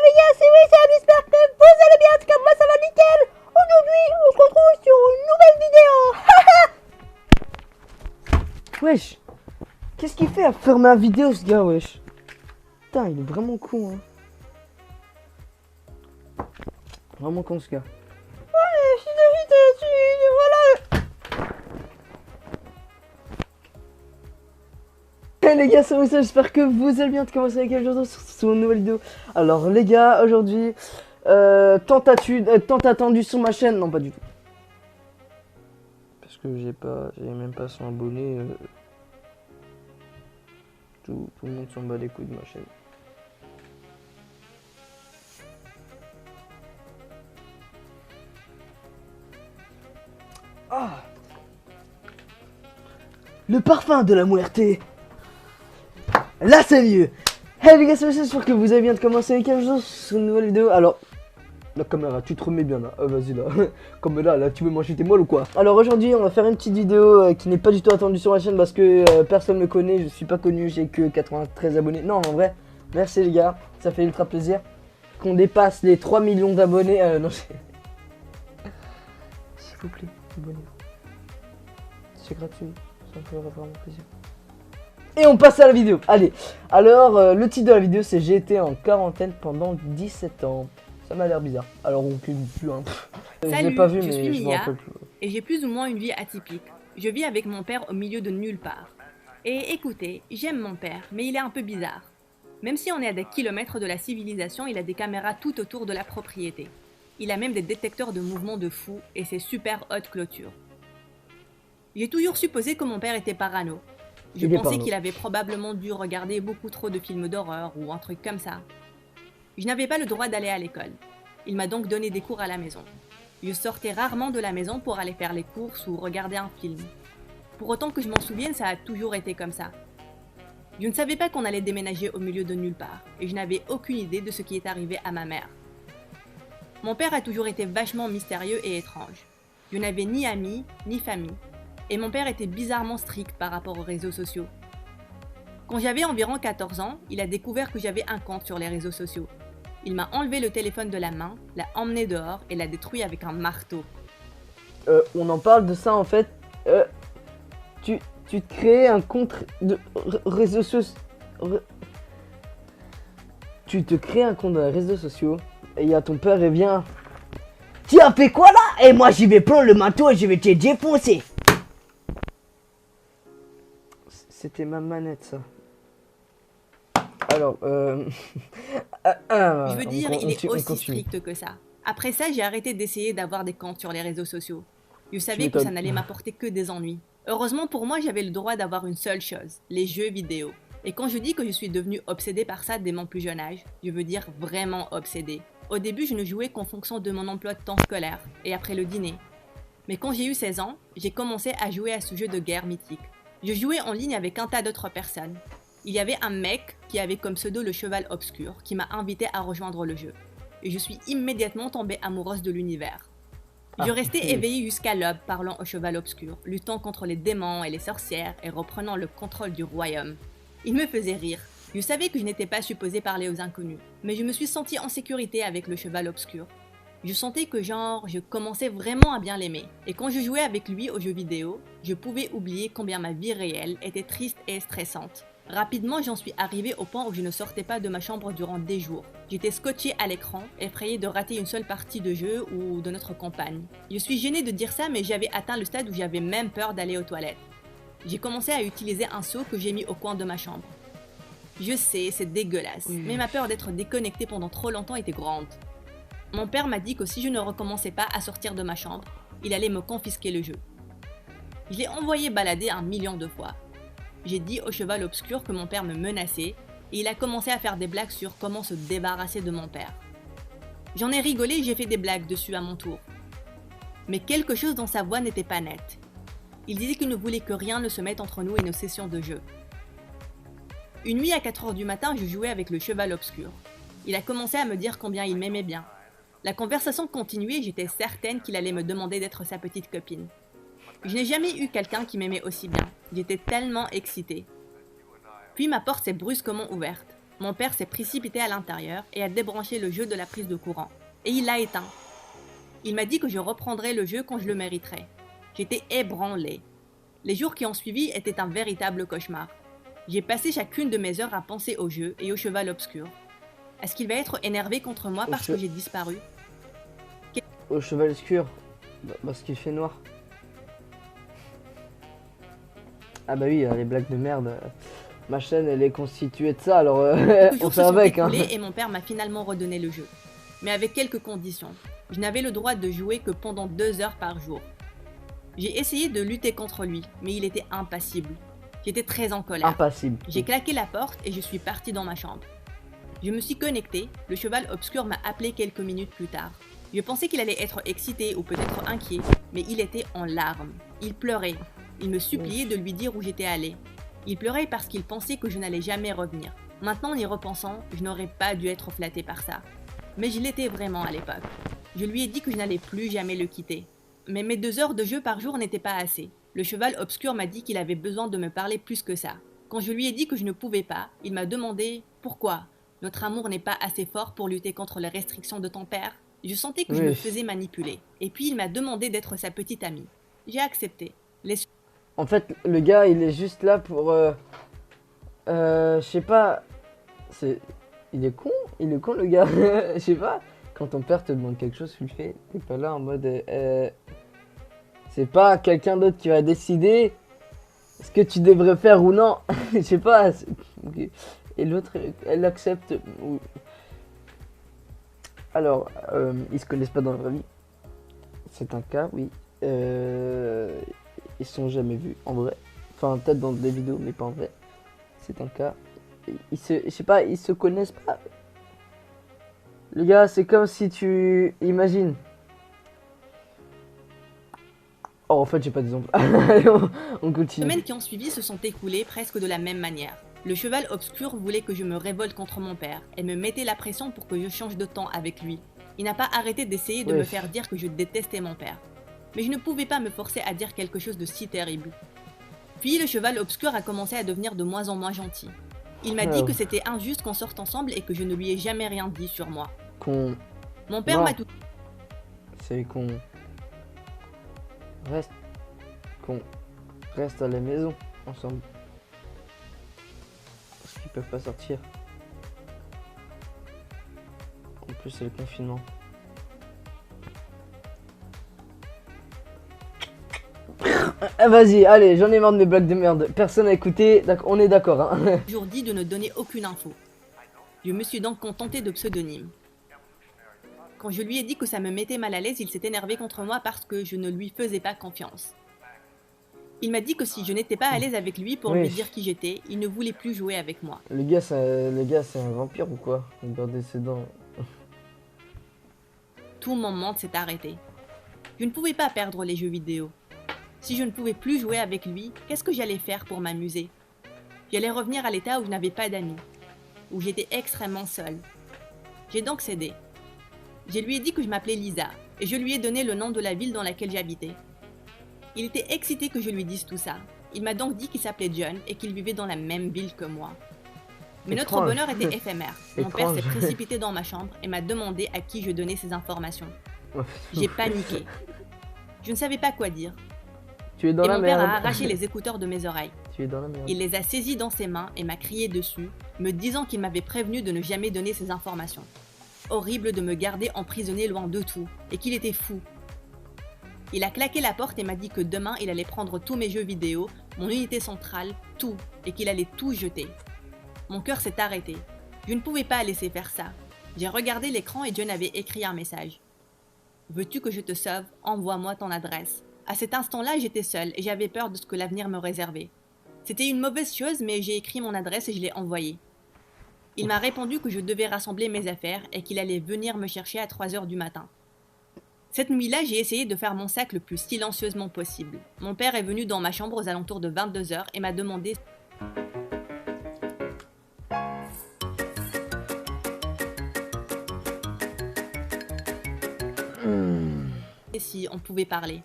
les gars, c'est Wissam, j'espère que vous allez bien, en tout cas moi ça va nickel. Aujourd'hui on se retrouve sur une nouvelle vidéo. Wesh, qu'est-ce qu'il fait à faire ma vidéo ce gars, wesh? Putain, il est vraiment con, hein. Vraiment con ce gars. Ouais, je suis voilà. Hey les gars, c'est Wissam, j'espère que vous allez bien, en tout cas moi c'est avec aujourd'hui sur une nouvelle vidéo. Alors les gars, aujourd'hui, tant attendu sur ma chaîne, non pas du tout. Parce que j'ai même pas 100 abonnés. Tout le monde s'en bat les couilles de ma chaîne. Ah, le parfum de la muerte. Là c'est mieux. Hey les gars, c'est sûr que vous avez bien de commencer avec un jour sur une nouvelle vidéo. Alors, la caméra, tu te remets bien là. Vas-y là. Comme là, tu veux manger tes molles ou quoi? Alors aujourd'hui, on va faire une petite vidéo qui n'est pas du tout attendue sur ma chaîne parce que personne me connaît. Je suis pas connu, j'ai que 93 abonnés. Non, en vrai, merci les gars, ça fait ultra plaisir qu'on dépasse les 3 millions d'abonnés. Non, s'il vous plaît, abonnez-vous. C'est gratuit, ça me ferait vraiment plaisir. Et on passe à la vidéo. Allez, alors le titre de la vidéo c'est j'ai été en quarantaine pendant 17 ans. Ça m'a l'air bizarre. Alors on clique plus, hein. Salut, je l'ai pas vu, je mais suis je me Mia rappelle plus. et j'ai plus ou moins une vie atypique. Je vis avec mon père au milieu de nulle part. Et écoutez, j'aime mon père, mais il est un peu bizarre. Même si on est à des kilomètres de la civilisation, il a des caméras tout autour de la propriété. Il a même des détecteurs de mouvements de fou et ses super hautes clôtures. J'ai toujours supposé que mon père était parano. Je pensais qu'il avait probablement dû regarder beaucoup trop de films d'horreur ou un truc comme ça. Je n'avais pas le droit d'aller à l'école. Il m'a donc donné des cours à la maison. Je sortais rarement de la maison pour aller faire les courses ou regarder un film. Pour autant que je m'en souvienne, ça a toujours été comme ça. Je ne savais pas qu'on allait déménager au milieu de nulle part, et je n'avais aucune idée de ce qui est arrivé à ma mère. Mon père a toujours été vachement mystérieux et étrange. Je n'avais ni amis, ni famille, et mon père était bizarrement strict par rapport aux réseaux sociaux. Quand j'avais environ 14 ans, il a découvert que j'avais un compte sur les réseaux sociaux. Il m'a enlevé le téléphone de la main, l'a emmené dehors et l'a détruit avec un marteau. On en parle de ça en fait. Tu te crées un compte de réseaux sociaux. Tu te crées un compte de réseaux sociaux et il y a ton père et vient. Tu as fait quoi là? Et moi j'y vais prendre le marteau et je vais te défoncer. C'était ma manette ça. Alors, je veux dire, il est aussi strict que ça. Après ça, j'ai arrêté d'essayer d'avoir des comptes sur les réseaux sociaux. Je savais que ça n'allait m'apporter que des ennuis. Heureusement pour moi, j'avais le droit d'avoir une seule chose, les jeux vidéo. Et quand je dis que je suis devenue obsédée par ça dès mon plus jeune âge, je veux dire vraiment obsédée. Au début, je ne jouais qu'en fonction de mon emploi de temps scolaire et après le dîner. Mais quand j'ai eu 16 ans, j'ai commencé à jouer à ce jeu de guerre mythique. Je jouais en ligne avec un tas d'autres personnes. Il y avait un mec qui avait comme pseudo le cheval obscur qui m'a invité à rejoindre le jeu. Et je suis immédiatement tombée amoureuse de l'univers. Je restais éveillée jusqu'à l'aube parlant au cheval obscur, luttant contre les démons et les sorcières et reprenant le contrôle du royaume. Il me faisait rire. Je savais que je n'étais pas supposée parler aux inconnus, mais je me suis sentie en sécurité avec le cheval obscur. Je sentais que je commençais vraiment à bien l'aimer. Et quand je jouais avec lui aux jeux vidéo, je pouvais oublier combien ma vie réelle était triste et stressante. Rapidement, j'en suis arrivée au point où je ne sortais pas de ma chambre durant des jours. J'étais scotchée à l'écran, effrayée de rater une seule partie de jeu ou de notre campagne. Je suis gênée de dire ça, mais j'avais atteint le stade où j'avais même peur d'aller aux toilettes. J'ai commencé à utiliser un seau que j'ai mis au coin de ma chambre. Je sais, c'est dégueulasse, mais ma peur d'être déconnectée pendant trop longtemps était grande. Mon père m'a dit que si je ne recommençais pas à sortir de ma chambre, il allait me confisquer le jeu. Je l'ai envoyé balader 1 million de fois. J'ai dit au cheval obscur que mon père me menaçait et il a commencé à faire des blagues sur comment se débarrasser de mon père. J'en ai rigolé et j'ai fait des blagues dessus à mon tour. Mais quelque chose dans sa voix n'était pas net. Il disait qu'il ne voulait que rien ne se mette entre nous et nos sessions de jeu. Une nuit à 4 h du matin, je jouais avec le cheval obscur. Il a commencé à me dire combien il m'aimait bien. La conversation continuait et j'étais certaine qu'il allait me demander d'être sa petite copine. Je n'ai jamais eu quelqu'un qui m'aimait aussi bien. J'étais tellement excitée. Puis ma porte s'est brusquement ouverte. Mon père s'est précipité à l'intérieur et a débranché le jeu de la prise de courant. Et il l'a éteint. Il m'a dit que je reprendrais le jeu quand je le mériterais. J'étais ébranlée. Les jours qui ont suivi étaient un véritable cauchemar. J'ai passé chacune de mes heures à penser au jeu et au cheval obscur. Est-ce qu'il va être énervé contre moi parce que j'ai disparu? Au cheval obscur? Parce qu'il fait noir. Ah bah oui, les blagues de merde. Ma chaîne, elle est constituée de ça, alors on fait avec. Et mon père m'a finalement redonné le jeu. Mais avec quelques conditions. Je n'avais le droit de jouer que pendant 2 heures par jour. J'ai essayé de lutter contre lui, mais il était impassible. J'étais très en colère. Impassible. J'ai claqué la porte et je suis partie dans ma chambre. Je me suis connectée, le cheval obscur m'a appelé quelques minutes plus tard. Je pensais qu'il allait être excité ou peut-être inquiet, mais il était en larmes. Il pleurait. Il me suppliait de lui dire où j'étais allée. Il pleurait parce qu'il pensait que je n'allais jamais revenir. Maintenant, en y repensant, je n'aurais pas dû être flattée par ça. Mais je l'étais vraiment à l'époque. Je lui ai dit que je n'allais plus jamais le quitter. Mais mes 2 heures de jeu par jour n'étaient pas assez. Le cheval obscur m'a dit qu'il avait besoin de me parler plus que ça. Quand je lui ai dit que je ne pouvais pas, il m'a demandé « Pourquoi ? Notre amour n'est pas assez fort pour lutter contre les restrictions de ton père ?» Je sentais que je me faisais manipuler. Et puis il m'a demandé d'être sa petite amie. J'ai accepté. En fait, le gars, il est juste là pour... je sais pas... Il est con le gars. Je sais pas. Quand ton père te demande quelque chose, tu le fais. T'es pas là en mode... C'est pas quelqu'un d'autre qui va décider ce que tu devrais faire ou non. Je sais pas. Okay. Et l'autre, elle accepte. Alors, ils se connaissent pas dans la vraie vie. C'est un cas, oui. Ils se sont jamais vus en vrai. Enfin, peut-être dans des vidéos, mais pas en vrai. C'est un cas. Je sais pas, ils se connaissent pas. Les gars, c'est comme si tu... Imagine. Oh, en fait, j'ai pas d'exemple. Allez, on continue. Les semaines qui ont suivi se sont écoulées presque de la même manière. Le cheval obscur voulait que je me révolte contre mon père et me mettait la pression pour que je change de temps avec lui. Il n'a pas arrêté d'essayer de me faire dire que je détestais mon père. Mais je ne pouvais pas me forcer à dire quelque chose de si terrible. Puis le cheval obscur a commencé à devenir de moins en moins gentil. Il m'a dit que c'était injuste qu'on sorte ensemble et que je ne lui ai jamais rien dit sur moi. Mon père m'a tout... C'est qu'on reste à la maison ensemble. Parce qu'ils peuvent pas sortir. En plus c'est le confinement. Ah, vas-y, allez, j'en ai marre de mes blagues de merde. Personne n'a écouté, on est d'accord. Hein. Toujours dit de ne donner aucune info. Je me suis donc contentée de pseudonymes. Quand je lui ai dit que ça me mettait mal à l'aise, il s'est énervé contre moi parce que je ne lui faisais pas confiance. Il m'a dit que si je n'étais pas à l'aise avec lui pour lui dire qui j'étais, il ne voulait plus jouer avec moi. Le gars, c'est un vampire ou quoi? Regardez ses dents. Tout mon monde s'est arrêté. Je ne pouvais pas perdre les jeux vidéo. Si je ne pouvais plus jouer avec lui, qu'est-ce que j'allais faire pour m'amuser? J'allais revenir à l'état où je n'avais pas d'amis, où j'étais extrêmement seule. J'ai donc cédé. Je lui ai dit que je m'appelais Lisa, et je lui ai donné le nom de la ville dans laquelle j'habitais. Il était excité que je lui dise tout ça. Il m'a donc dit qu'il s'appelait John et qu'il vivait dans la même ville que moi. Mais notre bonheur était éphémère. Mon père s'est précipité dans ma chambre et m'a demandé à qui je donnais ces informations. J'ai paniqué. Je ne savais pas quoi dire. Tu es dans la merde. merde. Mon père a arraché les écouteurs de mes oreilles. Tu es dans la merde. Il les a saisis dans ses mains et m'a crié dessus, me disant qu'il m'avait prévenu de ne jamais donner ces informations. Horrible de me garder emprisonné loin de tout, et qu'il était fou. Il a claqué la porte et m'a dit que demain il allait prendre tous mes jeux vidéo, mon unité centrale, tout, et qu'il allait tout jeter. Mon cœur s'est arrêté. Je ne pouvais pas laisser faire ça. J'ai regardé l'écran et John avait écrit un message. « Veux-tu que je te sauve? Envoie-moi ton adresse. » À cet instant-là, j'étais seule et j'avais peur de ce que l'avenir me réservait. C'était une mauvaise chose, mais j'ai écrit mon adresse et je l'ai envoyée. Il m'a répondu que je devais rassembler mes affaires et qu'il allait venir me chercher à 3 heures du matin. Cette nuit-là, j'ai essayé de faire mon sac le plus silencieusement possible. Mon père est venu dans ma chambre aux alentours de 22 heures et m'a demandé si on pouvait parler.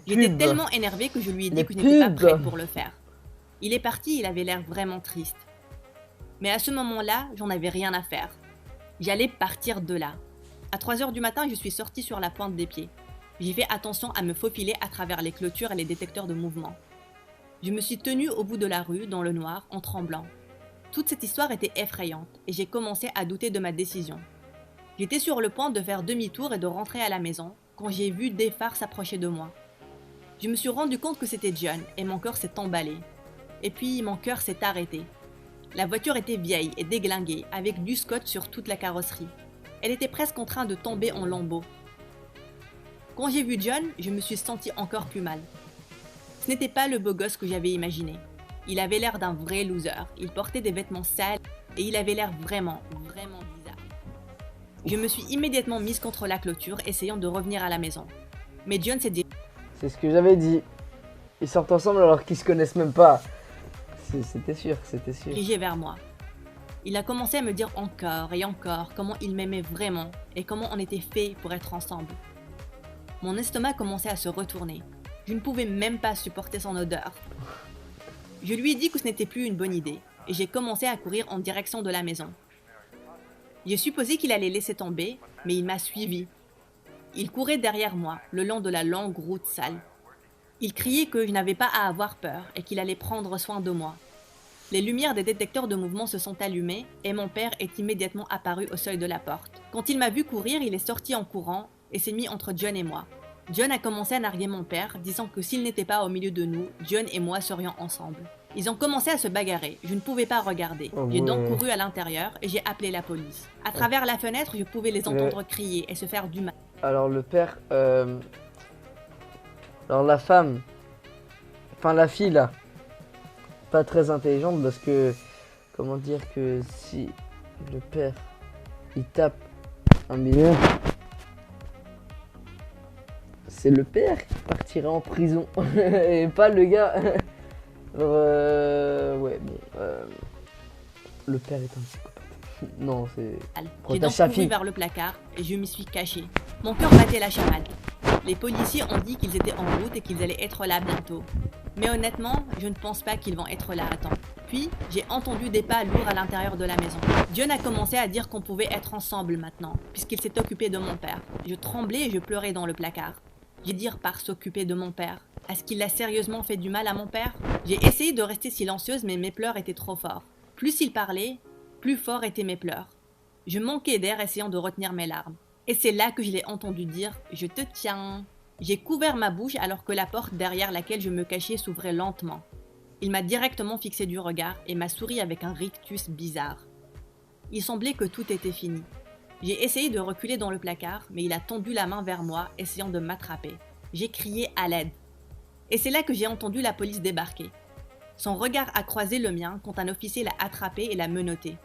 J'étais tellement énervée que je lui ai dit que je n'étais pas prête pour le faire. Il est parti, il avait l'air vraiment triste. Mais à ce moment-là, j'en avais rien à faire. J'allais partir de là. À 3 heures du matin, je suis sortie sur la pointe des pieds. J'ai fait attention à me faufiler à travers les clôtures et les détecteurs de mouvement. Je me suis tenue au bout de la rue, dans le noir, en tremblant. Toute cette histoire était effrayante et j'ai commencé à douter de ma décision. J'étais sur le point de faire demi-tour et de rentrer à la maison quand j'ai vu des phares s'approcher de moi. Je me suis rendu compte que c'était John et mon cœur s'est emballé. Et puis mon cœur s'est arrêté. La voiture était vieille et déglinguée, avec du scotch sur toute la carrosserie. Elle était presque en train de tomber en lambeaux. Quand j'ai vu John, je me suis sentie encore plus mal. Ce n'était pas le beau gosse que j'avais imaginé. Il avait l'air d'un vrai loser, il portait des vêtements sales et il avait l'air vraiment bizarre. Je me suis immédiatement mise contre la clôture, essayant de revenir à la maison. Mais John s'est dit... C'est ce que j'avais dit. Ils sortent ensemble alors qu'ils se connaissent même pas. C'était sûr. Dirigé vers moi. Il a commencé à me dire encore et encore comment il m'aimait vraiment et comment on était fait pour être ensemble. Mon estomac commençait à se retourner. Je ne pouvais même pas supporter son odeur. Je lui ai dit que ce n'était plus une bonne idée et j'ai commencé à courir en direction de la maison. J'ai supposé qu'il allait laisser tomber, mais il m'a suivi. Il courait derrière moi, le long de la longue route sale. Il criait que je n'avais pas à avoir peur et qu'il allait prendre soin de moi. Les lumières des détecteurs de mouvement se sont allumées et mon père est immédiatement apparu au seuil de la porte. Quand il m'a vu courir, il est sorti en courant et s'est mis entre John et moi. John a commencé à narguer mon père, disant que s'il n'était pas au milieu de nous, John et moi serions ensemble. Ils ont commencé à se bagarrer, je ne pouvais pas regarder. J'ai donc couru à l'intérieur et j'ai appelé la police. À travers la fenêtre, je pouvais les entendre crier et se faire du mal. Alors le père... Alors la femme... Enfin la fille là... Pas très intelligente parce que... Comment dire que si le père... Il tape un mineur... C'est le père qui partirait en prison et pas le gars. Ouais, bon. Le père est un psychopathe. Non, c'est. J'ai donc couru vers le placard et je m'y suis cachée. Mon cœur battait la chamade. Les policiers ont dit qu'ils étaient en route et qu'ils allaient être là bientôt. Mais honnêtement, je ne pense pas qu'ils vont être là à temps. Puis, j'ai entendu des pas lourds à l'intérieur de la maison. John a commencé à dire qu'on pouvait être ensemble maintenant, puisqu'il s'est occupé de mon père. Je tremblais et je pleurais dans le placard. J'ai dit par s'occuper de mon père. Est-ce qu'il a sérieusement fait du mal à mon père? J'ai essayé de rester silencieuse, mais mes pleurs étaient trop forts. Plus il parlait, plus forts étaient mes pleurs. Je manquais d'air essayant de retenir mes larmes. Et c'est là que je l'ai entendu dire « Je te tiens ». J'ai couvert ma bouche alors que la porte derrière laquelle je me cachais s'ouvrait lentement. Il m'a directement fixé du regard et m'a souri avec un rictus bizarre. Il semblait que tout était fini. J'ai essayé de reculer dans le placard, mais il a tendu la main vers moi, essayant de m'attraper. J'ai crié à l'aide. Et c'est là que j'ai entendu la police débarquer. Son regard a croisé le mien quand un officier l'a attrapé et l'a menotté.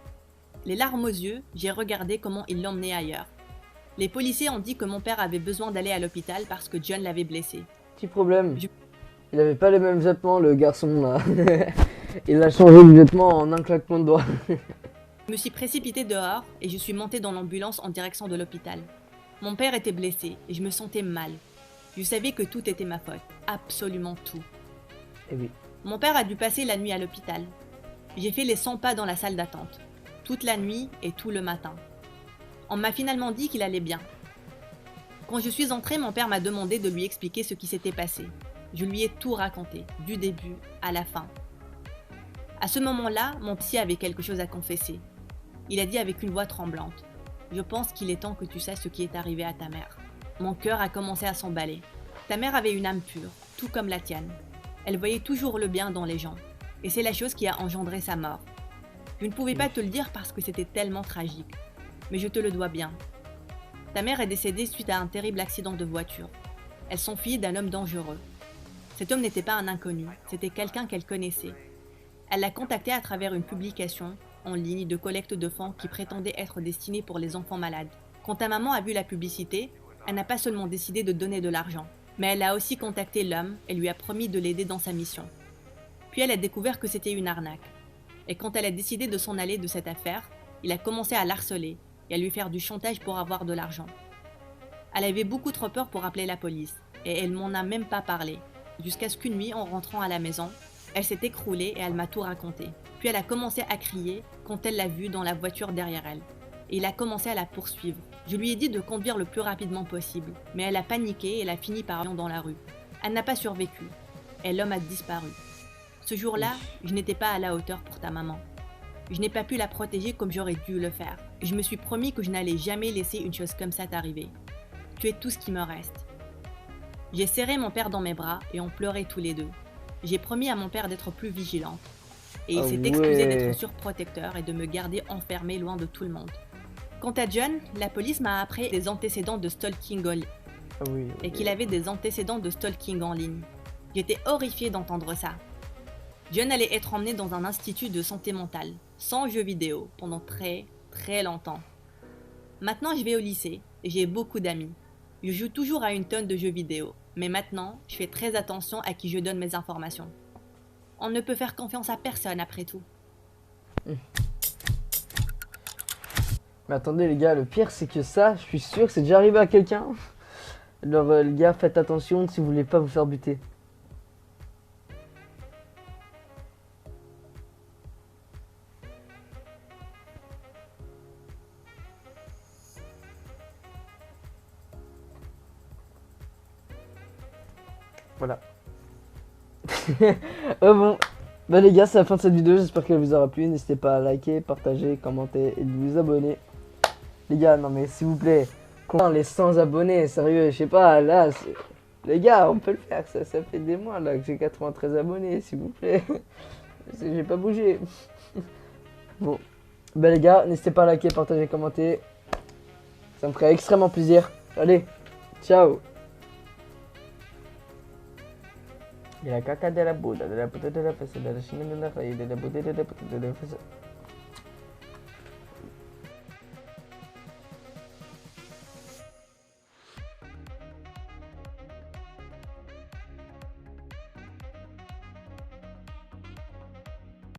Les larmes aux yeux, j'ai regardé comment il l'emmenait ailleurs. Les policiers ont dit que mon père avait besoin d'aller à l'hôpital parce que John l'avait blessé. Petit problème. Il avait pas les mêmes vêtements, le garçon là. Il a changé de vêtements en un claquement de doigts. Je me suis précipitée dehors et je suis montée dans l'ambulance en direction de l'hôpital. Mon père était blessé et je me sentais mal. Je savais que tout était ma faute, absolument tout. Eh oui. Mon père a dû passer la nuit à l'hôpital. J'ai fait les 100 pas dans la salle d'attente, toute la nuit et tout le matin. On m'a finalement dit qu'il allait bien. Quand je suis entrée, mon père m'a demandé de lui expliquer ce qui s'était passé. Je lui ai tout raconté, du début à la fin. À ce moment-là, mon psy avait quelque chose à confesser. Il a dit avec une voix tremblante « Je pense qu'il est temps que tu saches ce qui est arrivé à ta mère. » Mon cœur a commencé à s'emballer. Ta mère avait une âme pure, tout comme la tienne. Elle voyait toujours le bien dans les gens. Et c'est la chose qui a engendré sa mort. Je ne pouvais pas te le dire parce que c'était tellement tragique. Mais je te le dois bien. Ta mère est décédée suite à un terrible accident de voiture. Elle s'enfuyait d'un homme dangereux. Cet homme n'était pas un inconnu, c'était quelqu'un qu'elle connaissait. Elle l'a contacté à travers une publication en ligne de collecte de fonds qui prétendait être destinée pour les enfants malades. Quand ta maman a vu la publicité, elle n'a pas seulement décidé de donner de l'argent, mais elle a aussi contacté l'homme et lui a promis de l'aider dans sa mission. Puis elle a découvert que c'était une arnaque. Et quand elle a décidé de s'en aller de cette affaire, il a commencé à l'harceler et à lui faire du chantage pour avoir de l'argent. Elle avait beaucoup trop peur pour appeler la police, et elle m'en a même pas parlé, jusqu'à ce qu'une nuit, en rentrant à la maison, Elle s'est écroulée et elle m'a tout raconté. Puis elle a commencé à crier quand elle l'a vu dans la voiture derrière elle. Et il a commencé à la poursuivre. Je lui ai dit de conduire le plus rapidement possible, mais elle a paniqué et elle a fini par aller dans la rue. Elle n'a pas survécu, et l'homme a disparu. Ce jour-là, je n'étais pas à la hauteur pour ta maman. Je n'ai pas pu la protéger comme j'aurais dû le faire. Je me suis promis que je n'allais jamais laisser une chose comme ça t'arriver. Tu es tout ce qui me reste. J'ai serré mon père dans mes bras et on pleurait tous les deux. J'ai promis à mon père d'être plus vigilante. Et il s'est excusé d'être surprotecteur et de me garder enfermée loin de tout le monde. Quant à John, la police m'a appris des antécédents de stalking en ligne. Et qu'il avait des antécédents de stalking en ligne. J'étais horrifiée d'entendre ça. John allait être emmené dans un institut de santé mentale, sans jeux vidéo, pendant très longtemps. Maintenant, je vais au lycée et j'ai beaucoup d'amis. Je joue toujours à une tonne de jeux vidéo, mais maintenant, je fais très attention à qui je donne mes informations. On ne peut faire confiance à personne après tout. Mais attendez les gars, le pire c'est que ça, je suis sûr que c'est déjà arrivé à quelqu'un. Alors les gars, faites attention si vous voulez pas vous faire buter. Voilà. Bon. Bah les gars, c'est la fin de cette vidéo, j'espère qu'elle vous aura plu. N'hésitez pas à liker, partager, commenter et de vous abonner. Les gars, non mais s'il vous plaît, les 100 abonnés, sérieux, je sais pas, là, les gars, on peut le faire, ça fait des mois là que j'ai 93 abonnés, s'il vous plaît. J'ai pas bougé. Bon, bah les gars, n'hésitez pas à liker, partager, commenter. Ça me ferait extrêmement plaisir. Allez, ciao. De la caca de la Buda, de la puta de la fesa, de la chine de la raíz, de la puta de la puta de la fesa.